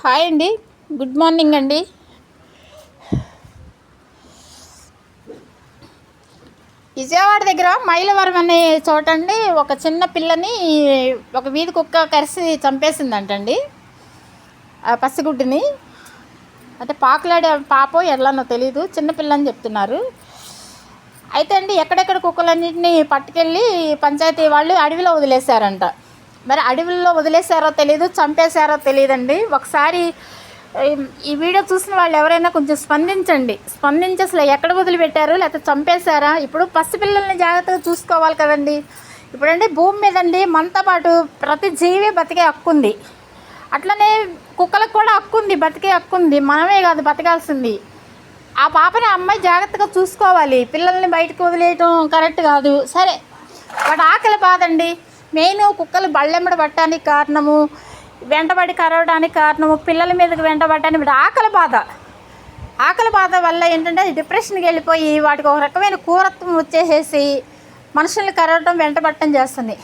Hi అండి, good morning అండి. విజయవాడ దగ్గర మైలవరం అనే చోట అండి ఒక చిన్న పిల్లని ఒక వీధి కుక్క కరిసి చంపేసిందంటండి. ఆ పసిగుడ్డిని అంటే పాకులాడే పాపో ఎట్లానో తెలీదు, చిన్నపిల్ల అని చెప్తున్నారు. అయితే అండి ఎక్కడెక్కడ కుక్కలన్నింటినీ పట్టుకెళ్ళి పంచాయతీ వాళ్ళు అడవిలో వదిలేశారంట. మరి అడవుల్లో వదిలేశారో తెలీదు, చంపేశారో తెలియదండి. ఒకసారి ఈ వీడియో చూసిన వాళ్ళు ఎవరైనా కొంచెం స్పందించి అసలు ఎక్కడ వదిలిపెట్టారు, లేకపోతే చంపేశారా? ఇప్పుడు పసిపిల్లల్ని జాగ్రత్తగా చూసుకోవాలి కదండి. ఇప్పుడంటే భూమి మీద అండి మనతో పాటు ప్రతి జీవి బతికే హక్కు ఉంది. అట్లనే కుక్కలకు కూడా హక్కు ఉంది, బతికే హక్కు ఉంది. మనమే కాదు బతకాల్సింది. ఆ పాపని అమ్మాయి జాగ్రత్తగా చూసుకోవాలి. పిల్లల్ని బయటకు వదిలేయటం కరెక్ట్ కాదు. సరే, వాడు ఆకలి బాధండి. మెయిన్ కుక్కలు బళ్ళెంబడి పట్టడానికి కారణము, వెంటబడి కరవడానికి కారణము, పిల్లల మీదకి వెంటబడటానికి ఆకలి బాధ వల్ల ఏంటంటే డిప్రెషన్కి వెళ్ళిపోయి వాటికి ఒక రకమైన క్రూరత్వం వచ్చేసేసి మనుషుల్ని కరవటం వెంటబడటం చేస్తుంది.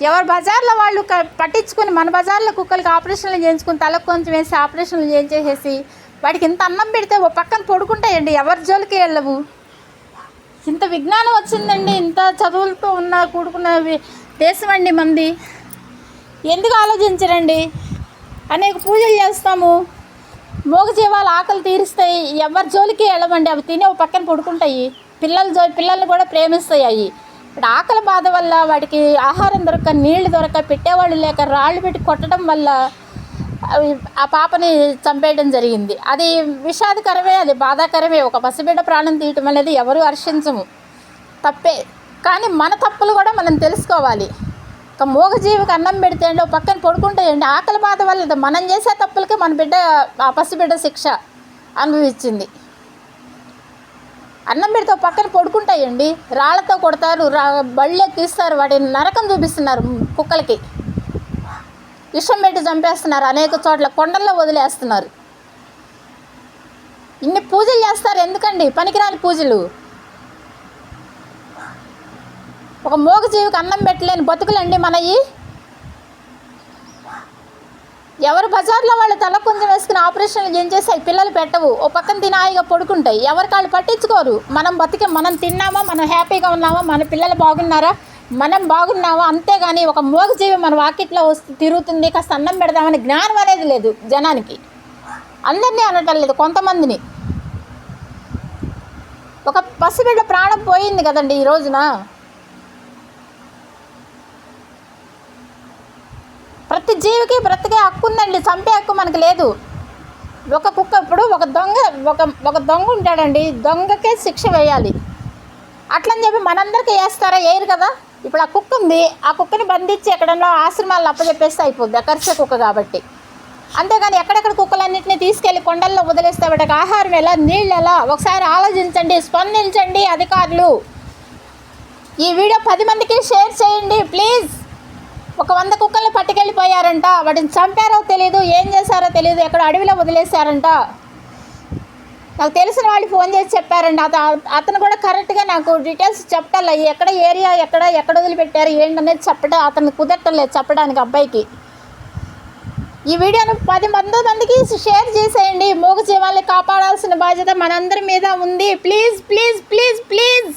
ఎవరు బజార్లో వాళ్ళు పట్టించుకొని మన బజార్లో కుక్కలకి ఆపరేషన్లు చేయించుకుని తలకు కొంచెం వేసి ఆపరేషన్లు చేయించేసేసి వాటికి ఇంత అన్నం పెడితే ఓ పక్కన పడుకుంటాయండి, ఎవరి జోలికి వెళ్ళవు. ఇంత విజ్ఞానం వచ్చిందండి, ఇంత చదువులతో కూడుకున్న దేశం అండి మంది. ఎందుకు ఆలోచించరండి? అనేక పూజలు చేస్తాము, మూగజీవాలు ఆకలి తీరుస్తాయి, ఎవరి జోలికి వెళ్ళవండి. అవి తిని ఒక పక్కన పడుకుంటాయి. పిల్లల్ని కూడా ప్రేమిస్తాయి. అవి ఇప్పుడు ఆకలి బాధ వల్ల వాటికి ఆహారం దొరక, నీళ్లు దొరక, పెట్టేవాళ్ళు లేక రాళ్ళు పెట్టి కొట్టడం వల్ల ఆ పాపని చంపేయడం జరిగింది. అది విషాదకరమే, అది బాధాకరమే. ఒక పసిబిడ్డ ప్రాణం తీయటం అనేది ఎవరు హర్షించము, తప్పే. కానీ మన తప్పులు కూడా మనం తెలుసుకోవాలి. ఒక మూగజీవికి అన్నం పెడితే అండి ఒక పక్కన పడుకుంటాయండి. ఆకలి బాధ వల్ల మనం చేసే తప్పులకి మన ఆ పసిబిడ్డ శిక్ష అనుభవించింది. అన్నం పెడితే ఒక పక్కన పడుకుంటాయండి, రాళ్లతో కొడతారు, బళ్ళే తీస్తారు, వాటిని నరకం చూపిస్తున్నారు. కుక్కలకి విషం పెట్టి చంపేస్తున్నారు, అనేక చోట్ల కొండల్లో వదిలేస్తున్నారు. ఇన్ని పూజలు చేస్తారు ఎందుకండి? పనికిరాని పూజలు. ఒక మూగజీవికి అన్నం పెట్టలేని బతుకులండి మనవి. ఎవరు బజార్లో వాళ్ళు తల కొంచెం వేసుకుని ఆపరేషన్లు ఏం చేస్తాయి, పిల్లలు పెట్టవు, ఓ పక్కన తిని హాయిగా పడుకుంటాయి. ఎవరికి వాళ్ళు పట్టించుకోరు. మనం తిన్నామా, మనం హ్యాపీగా ఉన్నామా, మన పిల్లలు బాగున్నారా, మనం బాగున్నామా, అంతేగాని ఒక మూగజీవి మన వాకిట్లో తిరుగుతుంది కాస్త అన్నం పెడదామని జ్ఞానం అనేది లేదు జనానికి. అందరినీ అనటం లేదు, కొంతమందిని. ఒక పసిబిడ్డ ప్రాణం పోయింది కదండి ఈ రోజున. ప్రతి జీవికి బ్రతికే హక్కు ఉందండి, చంపే హక్కు మనకు లేదు. ఒక కుక్క ఇప్పుడు ఒక దొంగ ఉంటాడండి, దొంగకే శిక్ష వేయాలి. అట్లని చెప్పి మనందరికీ వేస్తారా? వేయరు కదా. ఇప్పుడు ఆ కుక్క ఉంది, ఆ కుక్కని బంధించి ఎక్కడన్నా ఆశ్రమాలను అప్పచెప్పేస్తే అయిపోద్ది, కరిసే కుక్క కాబట్టి. అంతేగాని ఎక్కడెక్కడ కుక్కలన్నింటినీ తీసుకెళ్ళి కొండల్లో వదిలేస్తే వాటికి ఆహారం ఎలా, నీళ్ళు ఎలా? ఒకసారి ఆలోచించండి, స్పందించండి అధికారులు. ఈ వీడియో 10 మందికి షేర్ చేయండి ప్లీజ్. ఒక 100 కుక్కల్ని పట్టుకెళ్ళిపోయారంట, వాటిని చంపారో తెలీదు, ఏం చేశారో తెలీదు, ఎక్కడ అడవిలో వదిలేశారంట. నాకు తెలిసిన వాళ్ళు ఫోన్ చేసి చెప్పారండి. అతను కూడా కరెక్ట్గా నాకు డీటెయిల్స్ చెప్పాలి, ఎక్కడ ఏరియా, ఎక్కడ వదిలిపెట్టారు ఏంటనేది చెప్పడం అతను కుదరటలేదు చెప్పడానికి అబ్బాయికి. ఈ వీడియోను 10 మందికి షేర్ చేసేయండి. మూగజీవాల్ని కాపాడాల్సిన బాధ్యత మనందరి మీద ఉంది. Please please please please.